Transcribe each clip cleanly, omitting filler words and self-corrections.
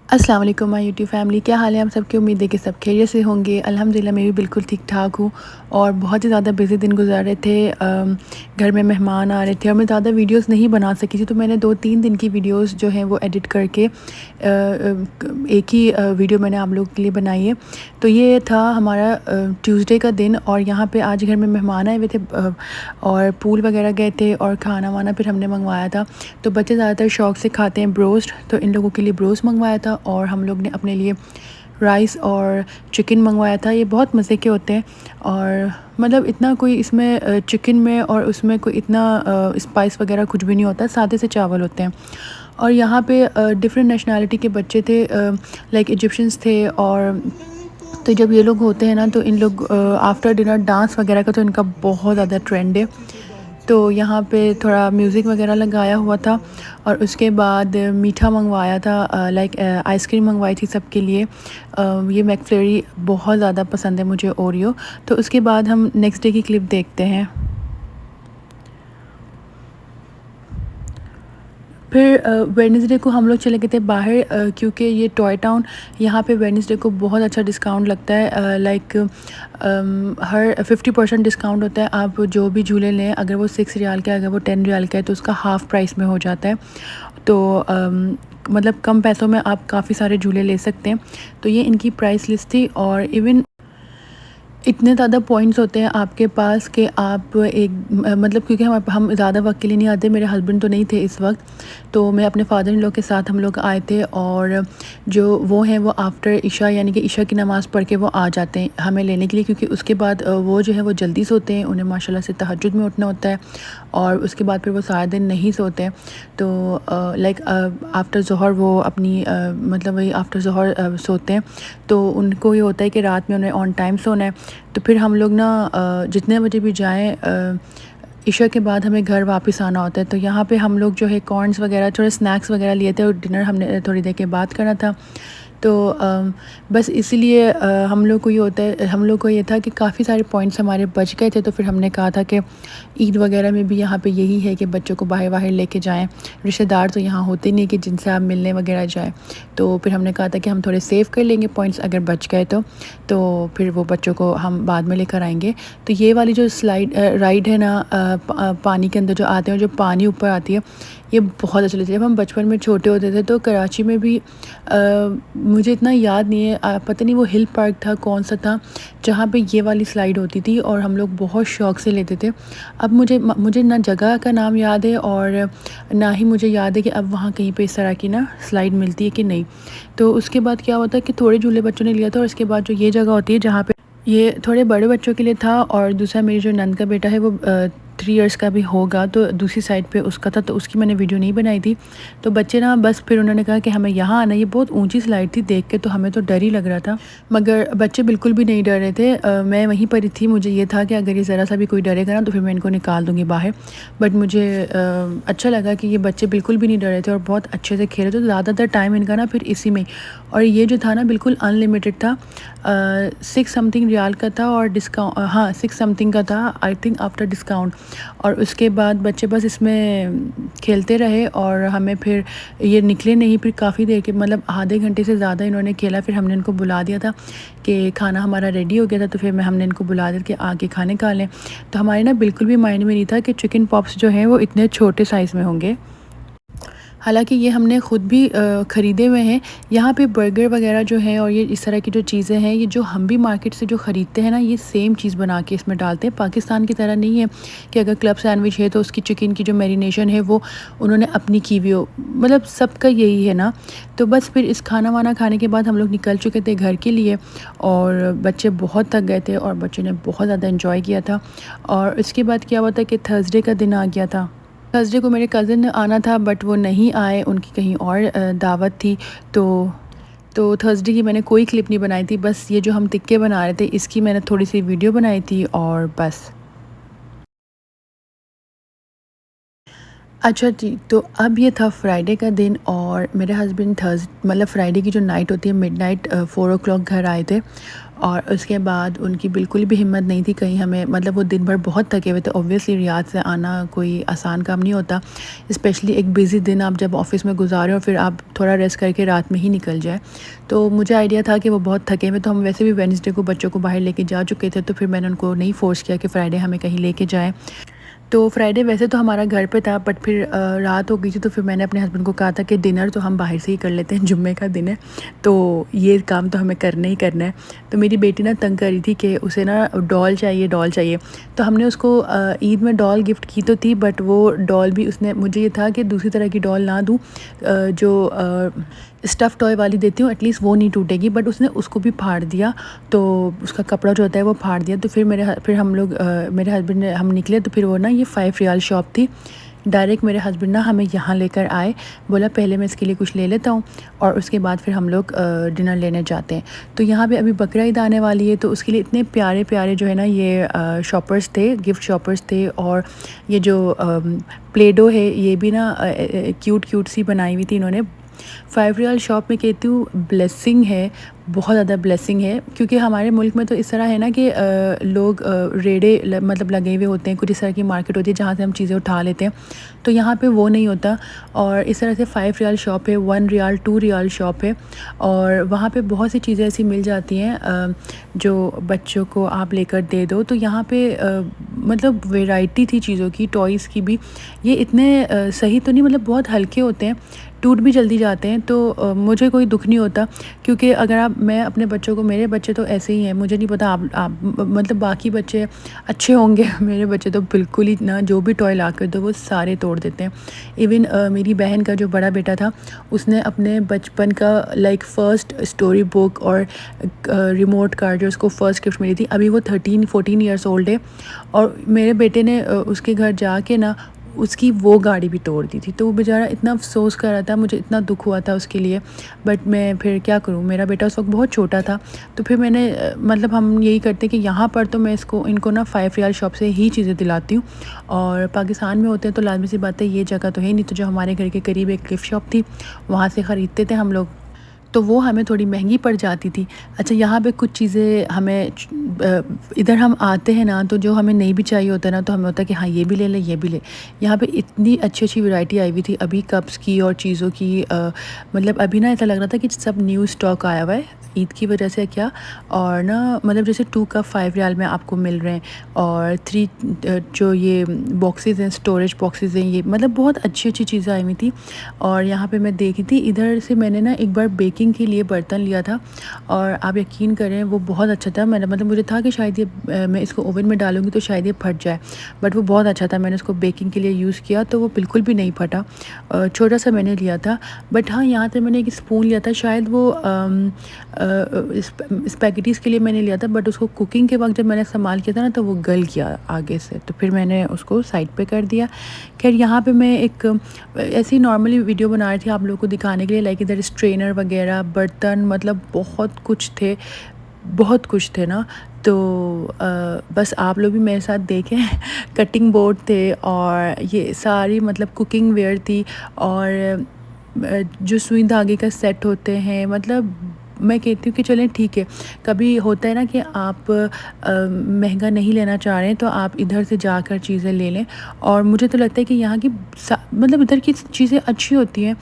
अस्सलाम वालेकुम my YouTube family, क्या हाल है आप सबकी। उम्मीद है कि सब खैरियत से होंगे। अल्हम्दुलिल्लाह मैं भी बिल्कुल ठीक ठाक हूँ और बहुत ही ज़्यादा बिज़ी दिन गुजार रहे थे। घर में मेहमान आ रहे थे और मैं ज़्यादा वीडियोस नहीं बना सकी थी, तो मैंने 2-3 दिन की वीडियोस जो हैं वो एडिट करके एक ही वीडियो मैंने आप लोगों के लिए बनाई है। तो ये था हमारा ट्यूसडे का दिन और यहाँ पे आज घर में मेहमान आए हुए थे और पूल वगैरह गए थे और खाना वाना फिर हमने मंगवाया था। तो बच्चे ज़्यादातर शौक़ से खाते हैं ब्रोस्ट, तो इन लोगों के लिए ब्रोस्ट मंगवाया था और हम लोग ने अपने लिए राइस और चिकन मंगवाया था। ये बहुत मज़े के होते हैं और मतलब इतना कोई इसमें चिकन में और उसमें कोई इतना स्पाइस वगैरह कुछ भी नहीं होता, सादे से चावल होते हैं। और यहाँ पे डिफरेंट नेशनैलिटी के बच्चे थे, लाइक इजिप्शियंस थे। और तो जब ये लोग होते हैं ना, तो इन लोग आफ्टर डिनर डांस वगैरह का तो इनका बहुत ज़्यादा ट्रेंड है। तो यहाँ पे थोड़ा म्यूज़िक वगैरह लगाया हुआ था और उसके बाद मीठा मंगवाया था, लाइक आइसक्रीम मंगवाई थी सबके लिए। ये मैकफ्लरी बहुत ज़्यादा पसंद है मुझे, ओरियो। तो उसके बाद हम नेक्स्ट डे की क्लिप देखते हैं। फिर वेडनेसडे को हम लोग चले गए थे बाहर, क्योंकि ये टॉय टाउन, यहाँ पे वेडनेसडे को बहुत अच्छा डिस्काउंट लगता है। लाइक हर 50% डिस्काउंट होता है। आप जो भी झूले लें, अगर वो 6 रियाल का है, अगर वो 10 रियाल का है, तो उसका हाफ़ प्राइस में हो जाता है। तो मतलब कम पैसों में आप काफ़ी सारे झूले ले सकते हैं। तो ये इनकी प्राइस लिस्ट थी। और इवन इतने ज़्यादा पॉइंट्स होते हैं आपके पास कि आप एक मतलब, क्योंकि हम ज़्यादा वक्त के लिए नहीं आते, मेरे हस्बैंड तो नहीं थे इस वक्त, तो मैं अपने फादर इन लोग के साथ हम लोग आए थे। और जो वो हैं वो आफ्टर इशा, यानी कि इशा की नमाज़ पढ़ के वो आ जाते हैं हमें लेने के लिए, क्योंकि उसके बाद वो जो है वो जल्दी सोते हैं, उन्हें माशाल्लाह से तहज्जुद में उठना होता है और उसके बाद फिर वो सारा दिन नहीं सोते हैं। तो लाइक आफ्टर ज़ोहर वो अपनी मतलब वही आफ्टर ज़ोहर सोते हैं। तो उनको ये होता है कि रात में उन्हें ऑन टाइम सोना है। तो फिर हम लोग ना जितने बजे भी जाएँ, इशा के बाद हमें घर वापस आना होता है। तो यहाँ पे हम लोग जो है कॉर्न्स वगैरह, थोड़े स्नैक्स वगैरह लिए थे और डिनर हमने थोड़ी देर के बाद करना था। तो बस इसीलिए हम लोग को ये होता है, हम लोग को ये था कि काफ़ी सारे पॉइंट्स हमारे बच गए थे। तो फिर हमने कहा था कि ईद वगैरह में भी यहाँ पे यही है कि बच्चों को बाहर लेके जाएं। रिश्तेदार तो यहाँ होते नहीं कि जिनसे आप मिलने वगैरह जाएं। तो फिर हमने कहा था कि हम थोड़े सेव कर लेंगे पॉइंट्स, अगर बच गए तो फिर वो बच्चों को हम बाद में लेकर आएंगे। तो ये वाली जो राइड है ना, पानी के अंदर जो आते हैं, जो पानी ऊपर आती है, ये बहुत अच्छी लगती है। जब हम बचपन में छोटे होते थे तो कराची में भी मुझे इतना याद नहीं है, पता नहीं वो हिल पार्क था कौन सा था, जहाँ पे ये वाली स्लाइड होती थी और हम लोग बहुत शौक़ से लेते थे। अब मुझे ना जगह का नाम याद है और ना ही मुझे याद है कि अब वहाँ कहीं पे इस तरह की ना स्लाइड मिलती है कि नहीं। तो उसके बाद क्या होता है कि थोड़े झूले बच्चों ने लिया था और उसके बाद जो ये जगह होती है जहाँ पे ये थोड़े बड़े बच्चों के लिए था, और दूसरा मेरी जो नंद का बेटा है वो 3 इयर्स का भी होगा, तो दूसरी साइड पे उसका था, तो उसकी मैंने वीडियो नहीं बनाई थी। तो बच्चे ना बस फिर उन्होंने कहा कि हमें यहाँ आना। ये बहुत ऊंची स्लाइड थी, देख के तो हमें तो डर ही लग रहा था, मगर बच्चे बिल्कुल भी नहीं डर रहे थे। मैं वहीं पर ही थी। मुझे ये था कि अगर ये ज़रा सा भी कोई डरेगा ना तो फिर मैं इनको निकाल दूँगी बाहर। बट मुझे अच्छा लगा कि ये बच्चे बिल्कुल भी नहीं डर रहे थे और बहुत अच्छे से खेले। तो ज़्यादातर टाइम इनका ना फिर इसी में, और ये जो था ना बिल्कुल अनलिमिटेड था। 6 समथिंग रियाल का था और डिस्काउंट, हाँ 6 समथिंग का था आई थिंक आफ्टर डिस्काउंट। और उसके बाद बच्चे बस इसमें खेलते रहे और हमें फिर ये निकले नहीं। फिर काफ़ी देर के, मतलब आधे घंटे से ज़्यादा इन्होंने खेला। फिर हमने इनको बुला दिया था कि खाना हमारा रेडी हो गया था, तो फिर हमने इनको बुला दिया कि आके खाने खा लें। तो हमारे ना बिल्कुल भी माइंड में नहीं था कि चिकन पॉप्स जो हैं वो इतने छोटे साइज़ में होंगे। हालाँकि ये हमने ख़ुद भी ख़रीदे हुए हैं। यहाँ पे बर्गर वग़ैरह जो है और ये इस तरह की जो चीज़ें हैं, ये जो हम भी मार्केट से जो ख़रीदते हैं ना, ये सेम चीज़ बना के इसमें डालते हैं। पाकिस्तान की तरह नहीं है कि अगर क्लब सैंडविच है तो उसकी चिकन की जो मैरिनेशन है वो उन्होंने अपनी की हुई हो, मतलब सबका यही है ना। तो बस फिर इस खाना वाना खाने के बाद हम लोग निकल चुके थे घर के लिए और बच्चे बहुत थक गए थे और बच्चों ने बहुत ज़्यादा इन्जॉय किया था। और इसके बाद क्या हुआ था कि थर्सडे का दिन आ गया था। थर्सडे को मेरे कज़िन आना था बट वो नहीं आए, उनकी कहीं और दावत थी। तो थर्सडे की मैंने कोई क्लिप नहीं बनाई थी, बस ये जो हम टिक्के बना रहे थे इसकी मैंने थोड़ी सी वीडियो बनाई थी और बस। अच्छा जी, तो अब ये था फ्राइडे का दिन और मेरे हस्बैंड मतलब फ्राइडे की जो नाइट होती है मिडनाइट 4 o'clock घर आए थे। और उसके बाद उनकी बिल्कुल भी हिम्मत नहीं थी कहीं हमें, मतलब वो दिन भर बहुत थके हुए थे। ऑब्वियसली रियाद से आना कोई आसान काम नहीं होता, स्पेशली एक बिज़ी दिन आप जब ऑफ़िस में गुजारें और फिर आप थोड़ा रेस्ट करके रात में ही निकल जाए। तो मुझे आइडिया था कि वो बहुत थके हुए, तो हम वैसे भी वेडनेसडे को बच्चों को बाहर लेके जा चुके थे, तो फिर मैंने उनको नहीं फ़ोर्स किया कि फ्राइडे हमें कहीं लेके जाएँ। तो फ्राइडे वैसे तो हमारा घर पे था, बट फिर रात हो गई थी, तो फिर मैंने अपने हस्बैंड को कहा था कि डिनर तो हम बाहर से ही कर लेते हैं, जुम्मे का दिन है तो ये काम तो हमें करना ही करना है। तो मेरी बेटी ना तंग कर रही थी कि उसे ना डॉल चाहिए, डॉल चाहिए। तो हमने उसको ईद में डॉल गिफ्ट की तो थी, बट वो डॉल भी उसने, मुझे ये था कि दूसरी तरह की डॉल ना दूँ, जो स्टफ़ टॉय वाली देती हूँ एटलीस्ट वो नहीं टूटेगी, बट उसने उसको भी फाड़ दिया। तो उसका कपड़ा जो होता है वो फाड़ दिया। तो फिर हम लोग मेरे हस्बैंड ने, हम निकले, तो फिर वो ना ये 5 रियाल शॉप थी। डायरेक्ट मेरे हस्बैंड ना हमें यहाँ लेकर आए, बोला पहले मैं इसके लिए कुछ ले लेता हूँ और उसके बाद फिर हम लोग डिनर लेने जाते हैं। तो यहाँ पे अभी बकरा ईद आने वाली है, तो उसके लिए इतने प्यारे प्यारे जो है ना ये शॉपर्स थे, गिफ्ट शॉपर्स थे। और ये जो प्ले डो है ये भी ना क्यूट क्यूट सी बनाई हुई थी इन्होंने। 5 रियाल शॉप में कहती हूँ ब्लेसिंग है, बहुत ज़्यादा ब्लेसिंग है, क्योंकि हमारे मुल्क में तो इस तरह है ना कि लोग रेडे मतलब लगे हुए होते हैं, कुछ इस तरह की मार्केट होती है जहाँ से हम चीज़ें उठा लेते हैं, तो यहाँ पे वो नहीं होता। और इस तरह से 5 रियाल शॉप है, 1 रियाल 2 रियाल शॉप है, और वहाँ पे बहुत सी चीज़ें ऐसी मिल जाती हैं जो बच्चों को आप लेकर दे दो। तो यहाँ पे मतलब वैरायटी थी चीज़ों की, टॉयज़ की भी। ये इतने सही तो नहीं, मतलब बहुत हल्के होते हैं, टूट भी जल्दी जाते हैं, तो मुझे कोई दुख नहीं होता, क्योंकि अगर मैं अपने बच्चों को, मेरे बच्चे तो ऐसे ही हैं, मुझे नहीं पता आप मतलब बाकी बच्चे अच्छे होंगे मेरे बच्चे तो बिल्कुल ही ना, जो भी टॉय ला कर दो वो सारे तोड़ देते हैं। इवन मेरी बहन का जो बड़ा बेटा था, उसने अपने बचपन का लाइक फ़र्स्ट स्टोरी बुक और रिमोट कार जो उसको फ़र्स्ट गिफ्ट मिली थी, अभी वो 13-14 ईयर्स ओल्ड है, और मेरे बेटे ने उसके घर जाके ना उसकी वो गाड़ी भी तोड़ दी थी। तो वो बेचारा इतना अफ़सोस कर रहा था, मुझे इतना दुख हुआ था उसके लिए, बट मैं फिर क्या करूँ, मेरा बेटा उस वक्त बहुत छोटा था। तो फिर मैंने मतलब हम यही करते कि यहाँ पर तो मैं इनको ना 5 रियाल शॉप से ही चीज़ें दिलाती हूँ, और पाकिस्तान में होते हैं तो लाजमी सी बात है ये जगह तो है नहीं, तो जो हमारे घर के करीब एक गिफ्ट शॉप थी वहाँ से ख़रीदते थे हम लोग, तो वो हमें थोड़ी महंगी पड़ जाती थी। अच्छा, यहाँ पे कुछ चीज़ें हमें इधर हम आते हैं ना, तो जो हमें नहीं भी चाहिए होता है ना, तो हमें होता है कि हाँ ये भी ले लें, ये भी ले। यहाँ पे इतनी अच्छी अच्छी वैरायटी आई हुई थी अभी कप्स की और चीज़ों की, मतलब अभी ना ऐसा लग रहा था कि सब न्यू स्टॉक आया हुआ है ईद की वजह से क्या। और ना मतलब जैसे 2 कप 5 रियाल में आपको मिल रहे हैं, और 3 जो ये बॉक्सेस हैं, स्टोरेज बॉक्सेस हैं, ये मतलब बहुत अच्छी अच्छी चीज़ें आई हुई थी। और यहाँ पे मैं देखी थी, इधर से मैंने ना एक बार बेकिंग के लिए बर्तन लिया था, और आप यकीन करें वो बहुत अच्छा था। मैंने मतलब मुझे था कि शायद ये मैं इसको ओवन में डालूँगी तो शायद ये फट जाए, बट वो बहुत अच्छा था। मैंने उसको बेकिंग के लिए यूज़ किया तो वो बिल्कुल भी नहीं फटा। छोटा सा मैंने लिया था, बट हाँ यहाँ से मैंने एक स्पून लिया था, शायद वो स्पैगेटीज़ के लिए मैंने लिया था, बट उसको कुकिंग के वक्त जब मैंने इस्तेमाल किया था ना, तो वो गल गया आगे से, तो फिर मैंने उसको साइड पे कर दिया। खैर यहाँ पे मैं एक ऐसे ही नॉर्मली वीडियो बना रही थी आप लोगों को दिखाने के लिए, लाइक इधर स्ट्रेनर वगैरह, बर्तन, मतलब बहुत कुछ थे, बहुत कुछ थे ना। तो बस आप लोग भी मेरे साथ देखें कटिंग बोर्ड थे, और ये सारी मतलब कुकिंग वेयर थी, और जो सुई धागे का सेट होते हैं, मतलब मैं कहती हूँ कि चलें ठीक है, कभी होता है ना कि आप महंगा नहीं लेना चाह रहे हैं, तो आप इधर से जाकर चीज़ें ले लें। और मुझे तो लगता है कि यहाँ की मतलब इधर की चीज़ें अच्छी होती हैं,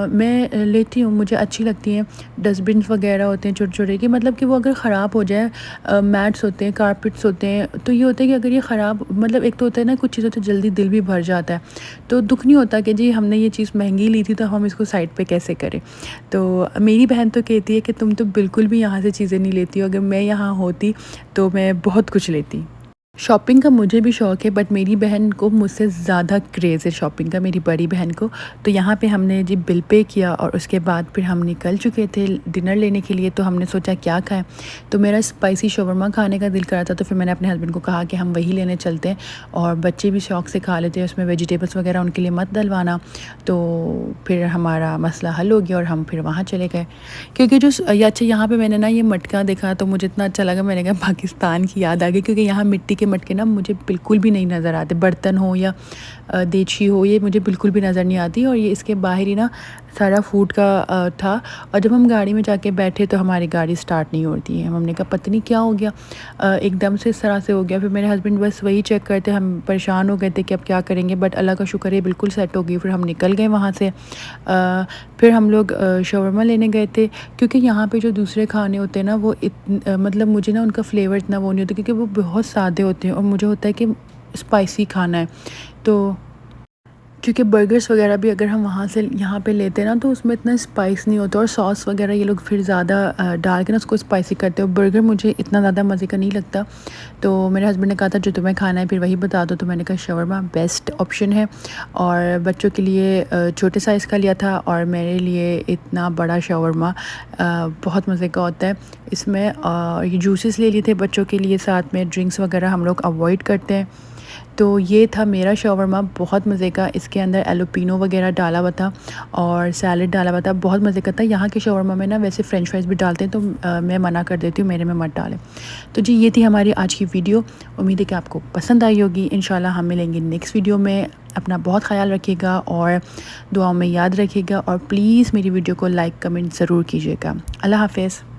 मैं लेती हूँ, मुझे अच्छी लगती हैं। डस्टबिन वगैरह होते हैं छोटे छोटे, कि मतलब कि वो अगर ख़राब हो जाए, मैट्स होते हैं, कारपेट्स होते हैं, तो ये होता है कि अगर ये ख़राब, मतलब एक तो होता है ना कुछ चीज़ों से जल्दी दिल भी भर जाता है, तो दुख नहीं होता कि जी हमने ये चीज़ महंगी ली थी तो हम इसको साइड पे कैसे करें। तो मेरी बहन तो कहती है कि तुम तो बिल्कुल भी यहाँ से चीज़ें नहीं लेती हो, अगर मैं यहाँ होती तो मैं बहुत कुछ लेती। शॉपिंग का मुझे भी शौक़ है, बट मेरी बहन को मुझसे ज़्यादा क्रेज़ है शॉपिंग का, मेरी बड़ी बहन को। तो यहाँ पे हमने जी बिल पे किया, और उसके बाद फिर हम निकल चुके थे डिनर लेने के लिए। तो हमने सोचा क्या खाएं, तो मेरा स्पाइसी शवरमा खाने का दिल करा था, तो फिर मैंने अपने हस्बैंड को कहा कि हम वही लेने चलते हैं, और बच्चे भी शौक़ से खा लेते हैं, उसमें वेजिटेबल्स वगैरह उनके लिए मत डलवाना। तो फिर हमारा मसला हल हो गया और हम फिर वहाँ चले गए। क्योंकि जो अच्छा यहाँ पर मैंने ना ये मटका देखा तो मुझे इतना अच्छा लगा, मैंने कहा पाकिस्तान की याद आ गई, क्योंकि यहाँ मिट्टी के मटके ना मुझे बिल्कुल भी नहीं नज़र आते, बर्तन हो या देची हो, ये मुझे बिल्कुल भी नज़र नहीं आती। और ये इसके बाहर ही ना सारा फूड का था। और जब हम गाड़ी में जाके बैठे तो हमारी गाड़ी स्टार्ट नहीं होती है। हमने कहा पता नहीं क्या हो गया, एकदम से इस तरह से हो गया। फिर मेरे हस्बैंड बस वही चेक करते, हम परेशान हो गए थे कि अब क्या करेंगे, बट अल्लाह का शुक्र है बिल्कुल सेट हो गई। फिर हम निकल गए वहाँ से। फिर हम लोग शवरमा लेने गए थे, क्योंकि यहाँ पे जो दूसरे खाने होते हैं ना वो मतलब मुझे ना उनका फ्लेवर इतना वो नहीं होता, क्योंकि वो बहुत सादे होते हैं और मुझे होता है कि स्पाइसी खाना है। तो क्योंकि बर्गर्स वगैरह भी अगर हम वहाँ से यहाँ पे लेते हैं ना तो उसमें इतना स्पाइस नहीं होता, और सॉस वगैरह ये लोग फिर ज़्यादा डाल के ना उसको स्पाइसी करते हैं। बर्गर मुझे इतना ज़्यादा मज़े का नहीं लगता। तो मेरे हस्बैंड ने कहा था जो तुम्हें खाना है फिर वही बता दो, तो मैंने कहा शवरमा बेस्ट ऑप्शन है। और बच्चों के लिए छोटे साइज़ का लिया था, और मेरे लिए इतना बड़ा शवरमा बहुत मज़े का होता है। इसमें ये जूसेस ले लिए थे बच्चों के लिए, साथ में ड्रिंक्स वगैरह हम लोग अवॉइड करते हैं। तो ये था मेरा शवरमा, बहुत मज़े का। इसके अंदर एलोपिनो वगैरह डाला हुआ था और सैलड डाला हुआ था, बहुत मज़े का था। यहाँ के शवरमा में ना वैसे फ़्रेंच फ्राइज़ भी डालते हैं, तो मैं मना कर देती हूँ, मेरे में मत डालें। तो जी ये थी हमारी आज की वीडियो। उम्मीद है कि आपको पसंद आई होगी। इंशाल्लाह हम मिलेंगे नेक्स्ट वीडियो में। अपना बहुत ख्याल रखिएगा और दुआओं में याद रखिएगा, और प्लीज़ मेरी वीडियो को लाइक कमेंट ज़रूर कीजिएगा। अल्लाह हाफ़िज़।